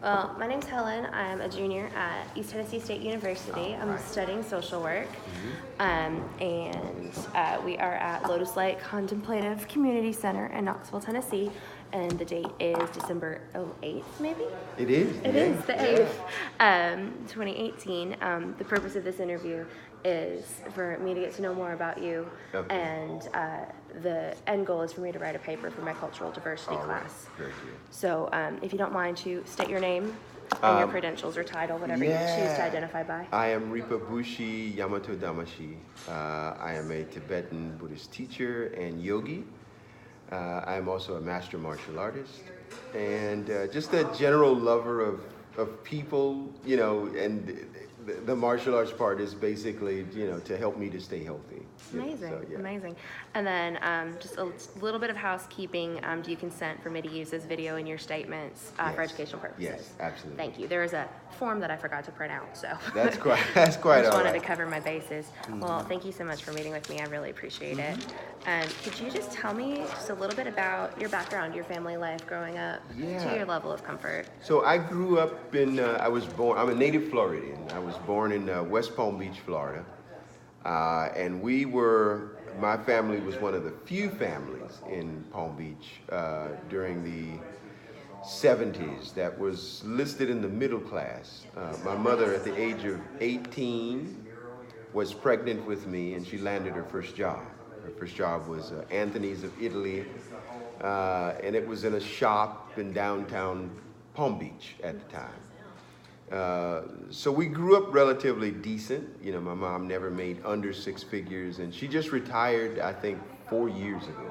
Well, my name's Helen. I'm a junior at East Tennessee State University. I'm studying social work. And we are at Lotus Contemplative Community Center in Knoxville, Tennessee. And the date is December 8th, maybe? It is. It is the 8th, 2018. The purpose of this interview is for me to get to know more about you. Okay. And the end goal is for me to write a paper for my cultural diversity class. Very good. So if you don't mind to state your name and your credentials or title, whatever you choose to identify by. I am Repa Bushi Yamato Damashii. I am a Tibetan Buddhist teacher and yogi. I am also a master martial artist and just a general lover of people, and the martial arts part is basically, to help me to stay healthy. Amazing, So, yeah. amazing. And then just a little bit of housekeeping. Do you consent for me to use this video in your statements for Yes. educational purposes? Yes, absolutely. Thank you. There is a form that I forgot to print out, so. That's quite I just all wanted right. to cover my bases. Well, thank you so much for meeting with me. I really appreciate it. Could you just tell me just a little bit about your background, your family life growing up, to your level of comfort? So I grew up I'm a native Floridian. I was born in West Palm Beach, Florida. And my family was one of the few families in Palm Beach during the 70s that was listed in the middle class. My mother, at the age of 18, was pregnant with me, and she landed her first job. Her first job was Anthony's of Italy, and it was in a shop in downtown Palm Beach at the time. So we grew up relatively decent. My mom never made under six figures, and she just retired, I think, 4 years ago.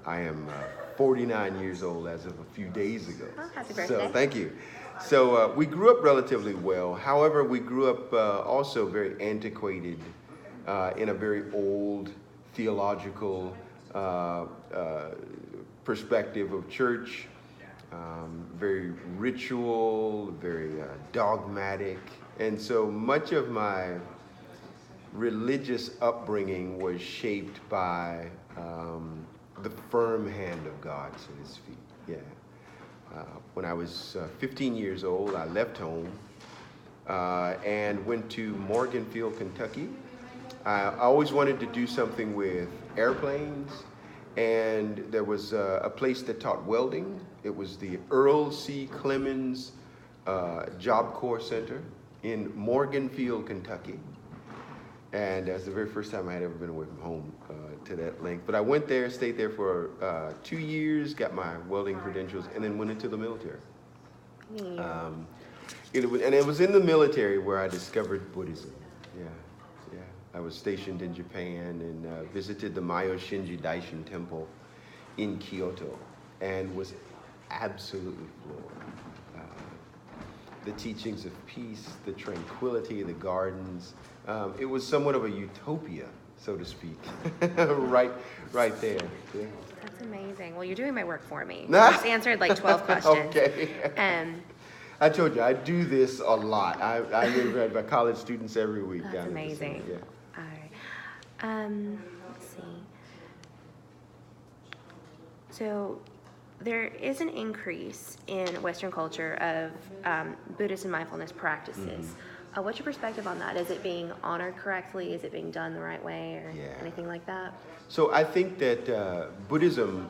I am 49 years old as of a few days ago. Oh, happy birthday. So thank you. So we grew up relatively well. However, we grew up also very antiquated in a very old theological perspective of church. Very ritual, very dogmatic. And so much of my religious upbringing was shaped by the firm hand of God, so to speak. Yeah. When I was 15 years old, I left home and went to Morganfield, Kentucky. I always wanted to do something with airplanes, and there was a place that taught welding. It was the Earl C. Clemens Job Corps Center in Morganfield, Kentucky. And that's the very first time I had ever been away from home to that length. But I went there, stayed there for 2 years, got my welding credentials, and then went into the military. It was in the military where I discovered Buddhism. Yeah. I was stationed in Japan and visited the Myo Shinji Daishin Temple in Kyoto and was absolutely floored. The teachings of peace, the tranquility, the gardens. It was somewhat of a utopia, so to speak, right there. Yeah. That's amazing. Well, you're doing my work for me. You just answered like 12 questions. Okay. I told you, I do this a lot. I interview my college students every week. That's amazing. Yeah. All right. Let's see. So there is an increase in Western culture of Buddhist and mindfulness practices. What's your perspective on that? Is it being honored correctly? Is it being done the right way or anything like that? So I think that Buddhism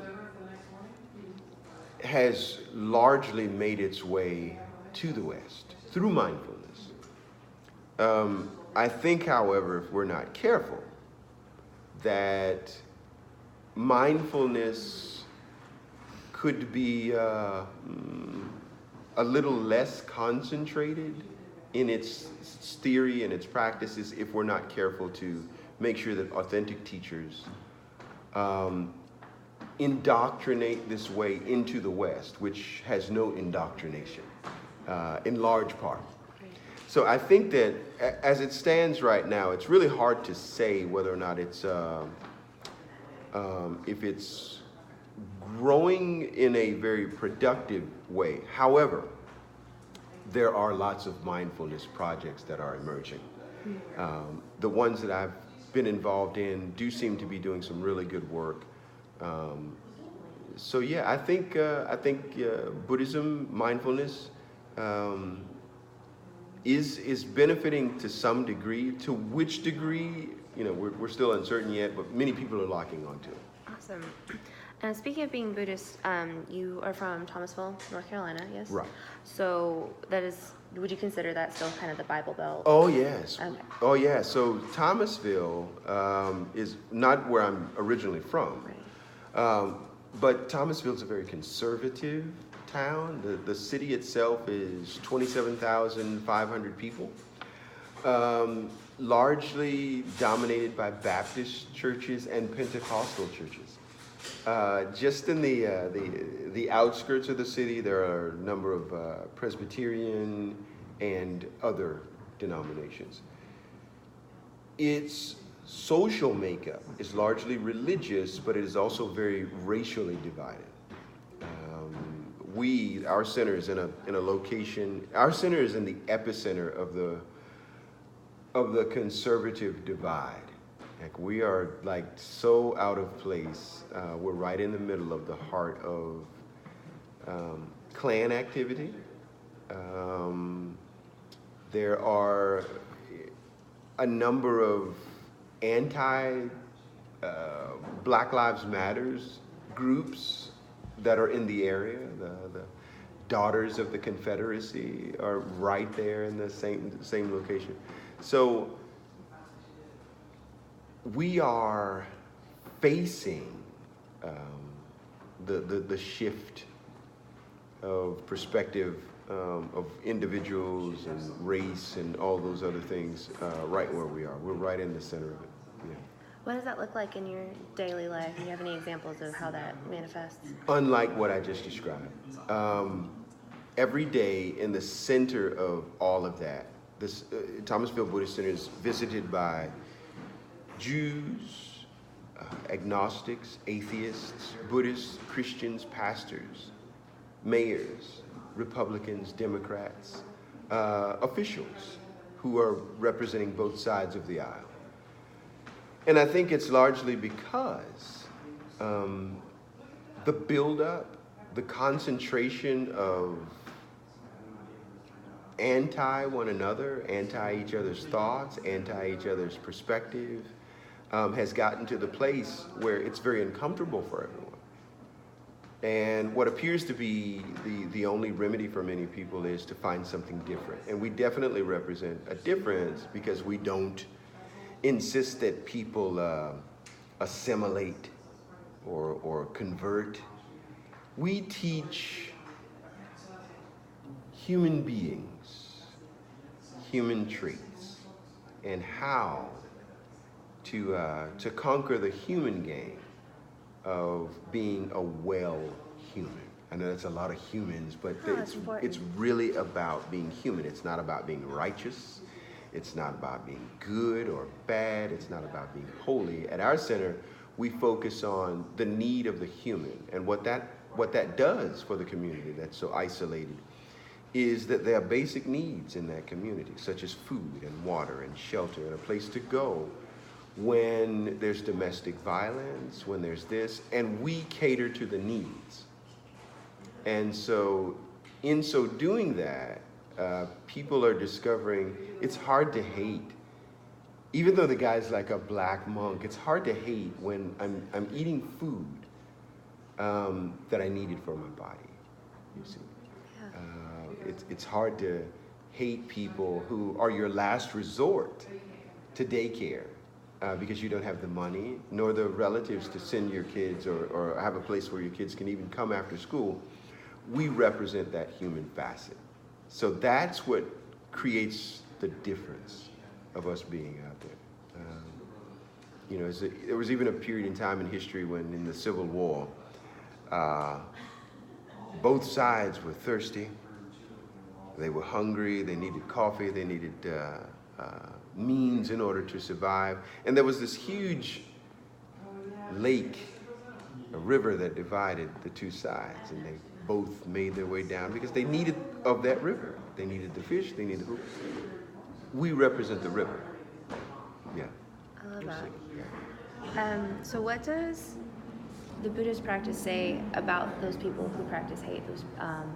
has largely made its way to the West through mindfulness. I think, however, if we're not careful, that mindfulness could be a little less concentrated in its theory and its practices if we're not careful to make sure that authentic teachers indoctrinate this way into the West, which has no indoctrination in large part. So I think that as it stands right now, it's really hard to say whether or not it's if it's growing in a very productive way. However, there are lots of mindfulness projects that are emerging. The ones that I've been involved in do seem to be doing some really good work. So yeah, I think Buddhism mindfulness um, is benefiting to some degree. To which degree, we're still uncertain yet, but many people are locking onto it. Awesome. And speaking of being Buddhist, you are from Thomasville, North Carolina, yes? Right. So would you consider that still kind of the Bible Belt? Oh yes. Okay. Oh yeah. So Thomasville is not where I'm originally from. Right. But Thomasville is a very conservative town. The city itself is 27,500 people, largely dominated by Baptist churches and Pentecostal churches. Just in the outskirts of the city, there are a number of Presbyterian and other denominations. Its social makeup is largely religious, but it is also very racially divided. Our center is in a location. Our center is in the epicenter of the conservative divide. Like, we are like so out of place. We're right in the middle of the heart of Klan activity. There are a number of anti Black Lives Matters groups that are in the area. The Daughters of the Confederacy are right there in the same location. So we are facing the shift of perspective of individuals and race and all those other things right where we are. We're right in the center of it. Yeah. What does that look like in your daily life? Do you have any examples of how that manifests? Unlike what I just described. Every day in the center of all of that, this Thomasville Buddhist Center is visited by Jews, agnostics, atheists, Buddhists, Christians, pastors, mayors, Republicans, Democrats, officials who are representing both sides of the aisle. And I think it's largely because the buildup, the concentration of anti one another, anti each other's thoughts, anti each other's perspective, has gotten to the place where it's very uncomfortable for everyone. And what appears to be the only remedy for many people is to find something different. And we definitely represent a difference because we don't insist that people assimilate or convert. We teach human beings, human traits, and how to conquer the human game of being a well human. I know that's a lot of humans, but it's really about being human. It's not about being righteous. It's not about being good or bad. It's not about being holy. At our center, we focus on the need of the human, and what that does for the community that's so isolated is that there are basic needs in that community, such as food and water and shelter and a place to go when there's domestic violence, when there's this, and we cater to the needs. And so in so doing that, people are discovering it's hard to hate. Even though the guy's like a black monk, it's hard to hate when I'm eating food that I needed for my body, you see. It's hard to hate people who are your last resort to daycare because you don't have the money, nor the relatives to send your kids or have a place where your kids can even come after school. We represent that human facet. So that's what creates the difference of us being out there. There was even a period in time in history when in the Civil War, both sides were thirsty. They were hungry, they needed coffee, they needed means in order to survive. And there was this huge lake, a river that divided the two sides, and they both made their way down because they needed of that river. They needed the fish, they needed the food. We represent the river. Yeah. I love that. So what does the Buddhist practice say about those people who practice hate, those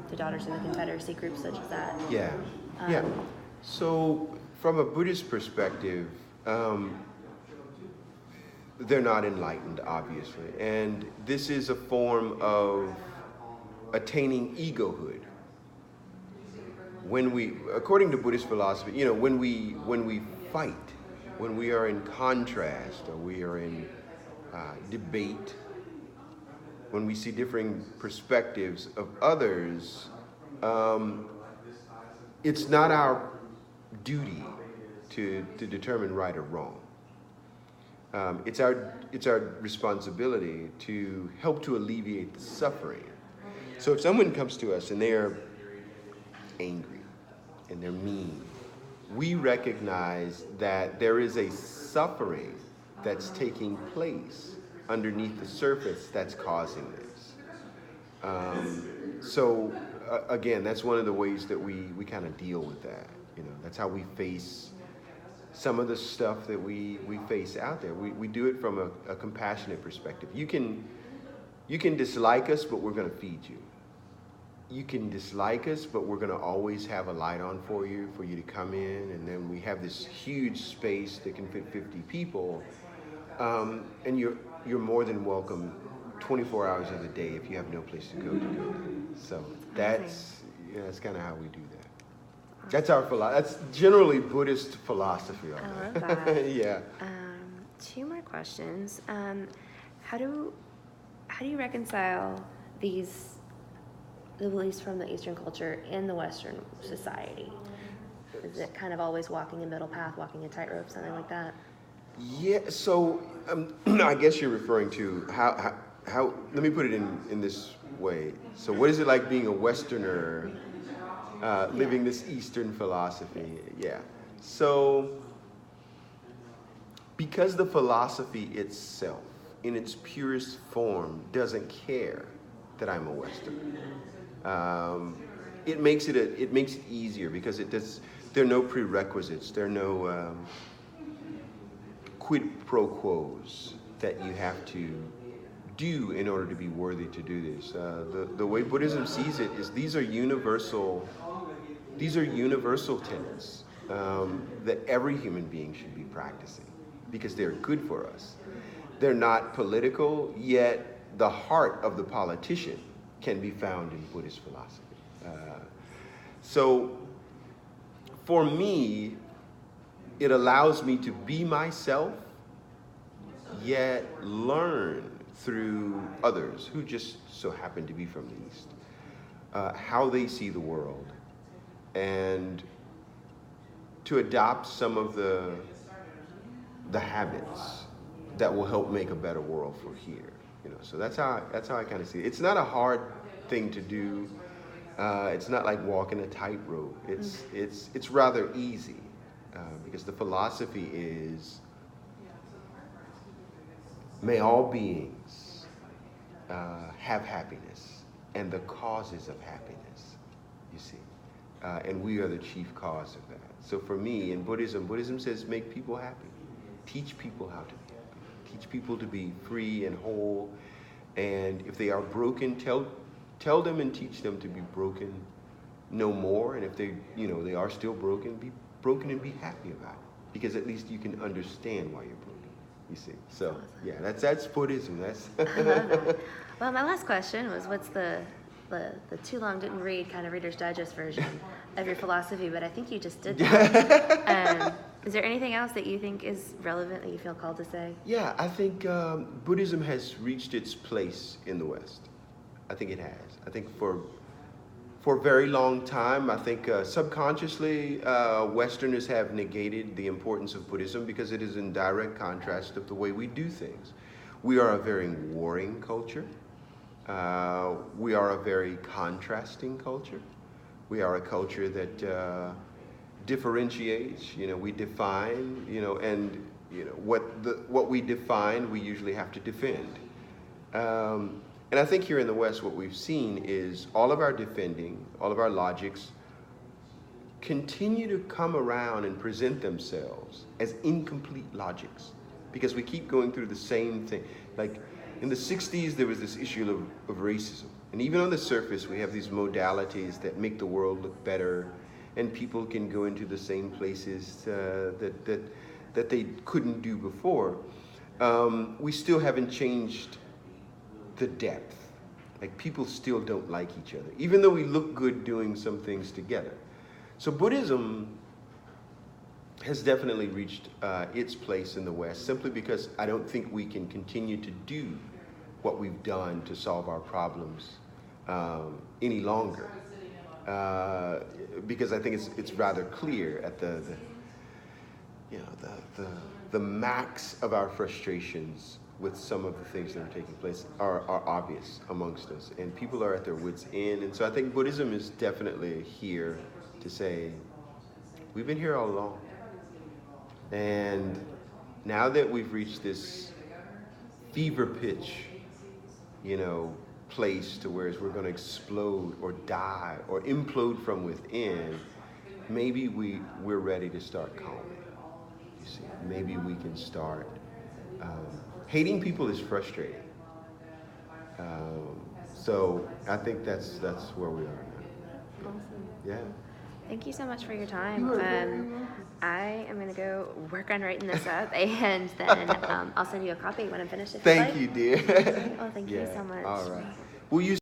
the Daughters of the Confederacy, groups such as that? Yeah, yeah. So from a Buddhist perspective, they're not enlightened, obviously, and this is a form of attaining egohood. When we, according to Buddhist philosophy, you know, when we fight, when we are in contrast or we are in debate, when we see differing perspectives of others, it's not our duty to determine right or wrong. It's our responsibility to help to alleviate the suffering. So if someone comes to us and they're angry and they're mean, we recognize that there is a suffering that's taking place underneath the surface that's causing this. Again, that's one of the ways that we kind of deal with that. You know, that's how we face some of the stuff that we face out there. We do it from a compassionate perspective. You can dislike us, but we're going to feed you. You can dislike us, but we're going to always have a light on for you to come in, and then we have this huge space that can fit 50 people, and you're more than welcome 24 hours of the day if you have no place to go there. So that's kind of how we do that. That's our that's generally Buddhist philosophy on I that. love that. Yeah. Two more questions. How do you reconcile the beliefs from the Eastern culture in the Western society? Is it kind of always walking a middle path, walking a tightrope, something like that? Yeah. So I guess you're referring to how. Let me put it in this way. So what is it like being a Westerner? Living this Eastern philosophy, yeah. So, because the philosophy itself, in its purest form, doesn't care that I'm a Westerner, it makes it easier because there are no prerequisites, there are no quid pro quos that you have to do in order to be worthy to do this. The way Buddhism sees it is these are universal tenets that every human being should be practicing because they're good for us. They're not political, yet the heart of the politician can be found in Buddhist philosophy. So for me, it allows me to be myself, yet learn through others who just so happen to be from the East, how they see the world, and to adopt some of the habits that will help make a better world for here. You know, so that's how I kind of see it. It's not a hard thing to do. It's not like walking a tightrope. It's rather easy because the philosophy is, may all beings have happiness and the causes of happiness, you see. And we are the chief cause of that. So for me, in Buddhism says make people happy. Teach people how to be happy. Teach people to be free and whole. And if they are broken, tell them and teach them to be broken no more. And if they are still broken, be broken and be happy about it. Because at least you can understand why you're broken. You see, so yeah, that's Buddhism. That's. I love that. Well, my last question was, what's the too long didn't read kind of Reader's Digest version of your philosophy? But I think you just did that. Is there anything else that you think is relevant that you feel called to say? Yeah, I think Buddhism has reached its place in the West. I think it has. I think for a very long time, I think subconsciously, Westerners have negated the importance of Buddhism because it is in direct contrast of the way we do things. We are a very warring culture. We are a very contrasting culture. We are a culture that differentiates. We define. And what we define, we usually have to defend. And I think here in the West, what we've seen is all of our defending, all of our logics continue to come around and present themselves as incomplete logics because we keep going through the same thing. Like In the 60s, there was this issue of racism. And even on the surface, we have these modalities that make the world look better, and people can go into the same places that they couldn't do before. We still haven't changed the depth. Like, people still don't like each other, even though we look good doing some things together. So Buddhism has definitely reached its place in the West, simply because I don't think we can continue to do what we've done to solve our problems any longer. Because I think it's rather clear at the max of our frustrations with some of the things that are taking place are obvious amongst us, and people are at their wits' end. And so I think Buddhism is definitely here to say, we've been here all along. And now that we've reached this fever pitch, place to where we're going to explode or die or implode from within, maybe we're ready to start calming. You see, maybe we can start. Hating people is frustrating. So I think that's where we are now. Awesome. Yeah. Thank you so much for your time. You are very welcome. I am going to go work on writing this up, and then I'll send you a copy when I'm finished. If Thank you'd you, like. dear. Well, thank you so much. All right. Will you